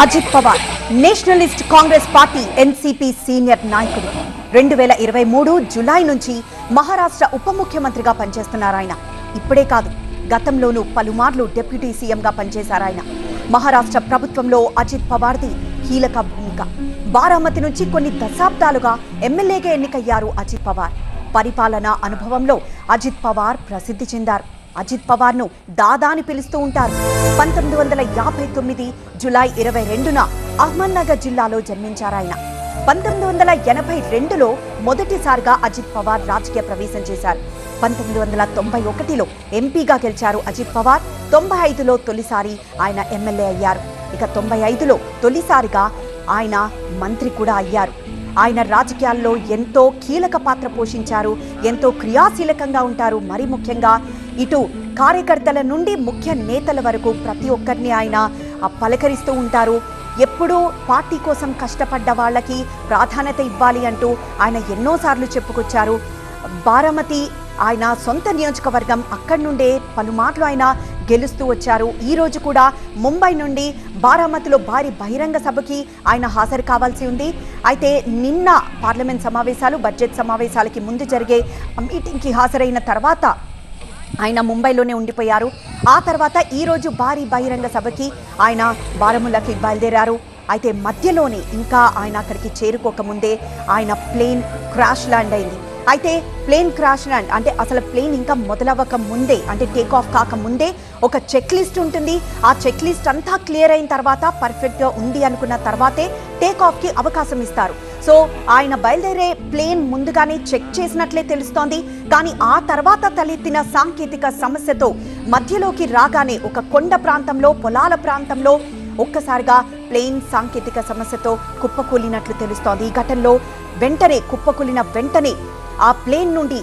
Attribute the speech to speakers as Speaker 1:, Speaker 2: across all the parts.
Speaker 1: Ajit Pawar nationalist congress party NCP senior నాయకుడు 2023 July నుంచి మహారాష్ట్ర ఉప ముఖ్యమంత్రిగా పనిచేస్తున్నారు ఆయన. ఇప్పుడే కాదు, గతంలోనూ పలుమార్లు డిప్యూటీ సీఎంగా పనిచేశారు ఆయన. మహారాష్ట్ర ప్రభుత్వంలో అజిత్ పవార్ది కీలక భూమిక. బారామతి నుంచి కొన్ని దశాబ్దాలుగా ఎమ్మెల్యేగా ఎన్నికయ్యారు అజిత్ పవార్. పరిపాలనా అనుభవంలో అజిత్ పవార్ ప్రసిద్ధి చెందారు. అజిత్ పవార్ను దాదా అని పిలుస్తూ ఉంటారు. 1959 జూలై 22న అహ్మద్నగర్ జిల్లాలో జన్మించారు ఆయన. 1982లో మొదటిసారిగా అజిత్ పవార్ రాజకీయ ప్రవేశం చేశారు. 1991లో ఎంపీగా గెలిచారు అజిత్ పవార్. 95లో తొలిసారి ఆయన ఎమ్మెల్యే అయ్యారు. ఇక 95లో తొలిసారిగా ఆయన మంత్రి కూడా అయ్యారు. ఆయన రాజకీయాల్లో ఎంతో కీలక పాత్ర పోషించారు. ఎంతో క్రియాశీలకంగా ఉంటారు. మరి ముఖ్యంగా ఇటు కార్యకర్తల నుండి ముఖ్య నేతల వరకు ప్రతి ఒక్కరిని ఆయన పలకరిస్తూ ఉంటారు. ఎప్పుడూ పార్టీ కోసం కష్టపడ్డ వాళ్ళకి ప్రాధాన్యత ఇవ్వాలి అంటూ ఆయన ఎన్నోసార్లు చెప్పుకొచ్చారు. బారామతి ఆయన సొంత నియోజకవర్గం. అక్కడి నుండే పలుమార్లు ఆయన గెలుస్తూ వచ్చారు. ఈ రోజు కూడా ముంబై నుండి బారామతిలో భారీ బహిరంగ సభకి ఆయన హాజరు కావాల్సి ఉంది. అయితే నిన్న పార్లమెంట్ సమావేశాలు, బడ్జెట్ సమావేశాలకి ముందు జరిగే మీటింగ్కి హాజరైన తర్వాత ఆయన ముంబైలోనే ఉండిపోయారు. ఆ తర్వాత ఈరోజు భారీ బహిరంగ సభకి ఆయన బారాముల్లాకి బయలుదేరారు. అయితే మధ్యలోనే ఇంకా ఆయన అక్కడికి చేరుకోకముందే ఆయన ప్లేన్ క్రాష్ ల్యాండ్ అయింది. అయితే ప్లేన్ క్రాష్ ల్యాండ్ అంటే అసలు ప్లేన్ ఇంకా మొదలవ్వక ముందే, అంటే టేక్ ఆఫ్ కాకముందే ఒక చెక్ లిస్ట్ ఉంటుంది. ఆ చెక్ లిస్ట్ అంతా క్లియర్ అయిన తర్వాత, పర్ఫెక్ట్గా ఉంది అనుకున్న తర్వాతే టేక్ ఆఫ్కి అవకాశం ఇస్తారు. సో ఆయన బయలుదేరే ప్లేన్ ముందుగానే చెక్ చేసినట్లే తెలుస్తోంది. కానీ ఆ తర్వాత తలెత్తిన సాంకేతిక సమస్యతో మధ్యలోకి రాగానే ఒక కొండ ప్రాంతంలో, పొలాల ప్రాంతంలో ఒక్కసారిగా ప్లేన్ సాంకేతిక సమస్యతో కుప్పకూలినట్లు తెలుస్తోంది. ఈ ఘటనలో వెంటనే కుప్పకూలిన వెంటనే ఆ ప్లేన్ నుండి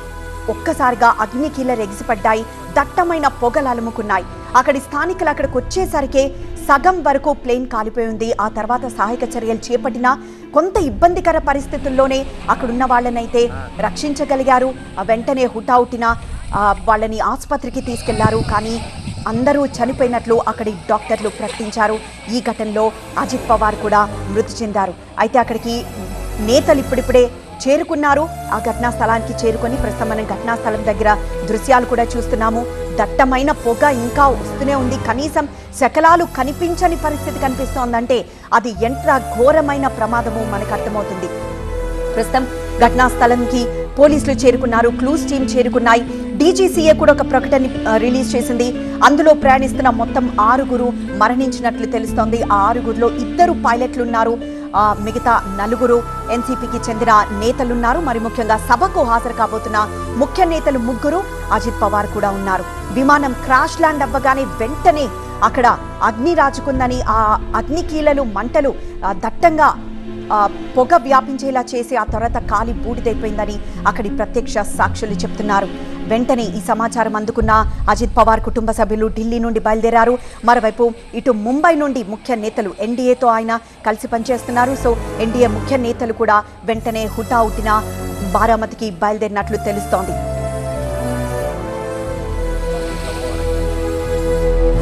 Speaker 1: ఒక్కసారిగా అగ్నికీలలు ఎగిసిపడ్డాయి. దట్టమైన పొగలు అలుముకున్నాయి. అక్కడి స్థానికులు అక్కడికి వచ్చేసరికే సగం వరకు ప్లేన్ కాలిపోయింది. ఆ తర్వాత సహాయక చర్యలు చేపట్టినా కొంత ఇబ్బందికర పరిస్థితుల్లోనే అక్కడున్న వాళ్ళనైతే రక్షించగలిగారు. వెంటనే హుటాహుటిన వాళ్ళని ఆసుపత్రికి తీసుకెళ్లారు. కానీ అందరూ చనిపోయినట్లు అక్కడి డాక్టర్లు ప్రకటించారు. ఈ ఘటనలో అజిత్ పవార్ కూడా మృతి చెందారు. అయితే అక్కడికి నేతలు ఇప్పుడిప్పుడే చేరుకున్నారు. ఆ ఘటనా స్థలానికి చేరుకొని ప్రస్తుతం మనం ఘటనా స్థలం దగ్గర దృశ్యాలు కూడా చూస్తున్నాము. దట్టమైన పొగ ఇంకా వస్తూనే ఉంది. కనీసం శకలాలు కనిపించని పరిస్థితి కనిపిస్తోందంటే అది ఎంత ఘోరమైన ప్రమాదమో మనకు అర్థమవుతుంది. ప్రస్తుతం ఘటనా స్థలంకి పోలీసులు చేరుకున్నారు. క్లూస్ టీం చేరుకున్నాయి. డీజీసీఏ కూడా ఒక ప్రకటన రిలీజ్ చేసింది. అందులో ప్రయాణిస్తున్న మొత్తం 6 మరణించినట్లు తెలుస్తోంది. ఆ 6లో 2 పైలట్లు ఉన్నారు. మిగతా 4 ఎన్సీపీకి చెందిన నేతలున్నారు. మరి ముఖ్యంగా సభకు హాజరు కాబోతున్న ముఖ్య నేతలు 3 అజిత్ పవార్ కూడా ఉన్నారు. విమానం క్రాష్ ల్యాండ్ అవ్వగానే వెంటనే అక్కడ అగ్ని రాజుకుందని, ఆ అగ్నికీలలు మంటలు దట్టంగా పొగ వ్యాపించేలా చేసి ఆ తర్వాత కాలి బూడిదైపోయిందని అక్కడి ప్రత్యక్ష సాక్షులు చెప్తున్నారు. వెంటనే ఈ సమాచారం అందుకున్న అజిత్ పవార్ కుటుంబ సభ్యులు ఢిల్లీ నుండి బయలుదేరారు. మరోవైపు ఇటు ముంబై నుండి ముఖ్య నేతలు, ఎన్డీఏతో ఆయన కలిసి పనిచేస్తున్నారు. సో ఎన్డీఏ ముఖ్య నేతలు కూడా వెంటనే హుటాహుటిన బారామతికి బయలుదేరినట్లు తెలుస్తోంది.